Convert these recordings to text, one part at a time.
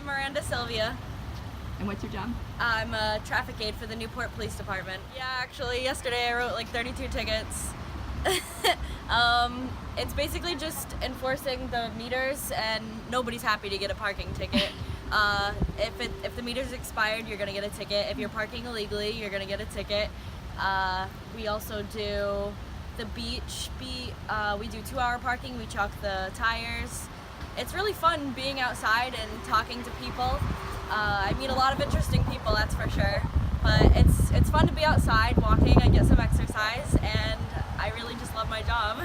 I'm Miranda Sylvia. And what's your job? I'm a traffic aide for the Newport Police Department. Yeah, actually, yesterday I wrote like 32 tickets. It's basically just enforcing the meters, and nobody's happy to get a parking ticket. If the meter's expired, you're gonna get a ticket. If you're parking illegally, you're gonna get a ticket. We also do the beach. We do 2-hour parking. We chalk the tires. It's really fun being outside and talking to people. I meet a lot of interesting people, that's for sure. But it's fun to be outside walking. I get some exercise, and I really just love my job.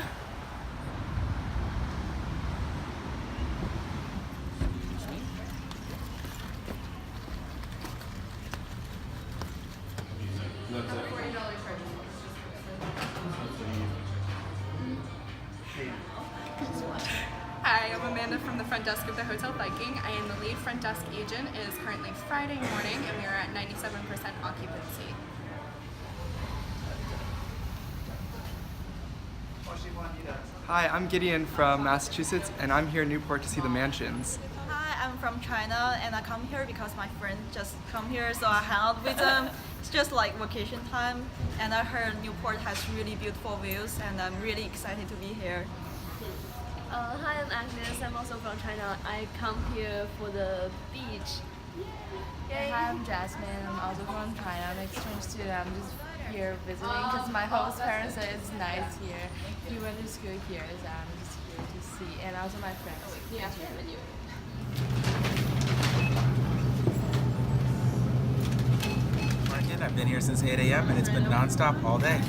Hi, I'm Amanda from the front desk of the Hotel Viking. I am the lead front desk agent. It is currently Friday morning and we are at 97% occupancy. Hi, I'm Gideon from Massachusetts, and I'm here in Newport to see the mansions. Hi, I'm from China, and I come here because my friend just come here, so I hang out with them. It's just like vacation time, and I heard Newport has really beautiful views, and I'm really excited to be here. Hi, I'm Agnes. I'm also from China. I come here for the beach. Yay. Hi, I'm Jasmine. I'm also from China. I'm an exchange student. I'm just here visiting because my host parents said it's nice here. He went to school here, so I'm just here to see. And also my friends. Yeah. I've been here since 8 a.m. and it's been nonstop all day.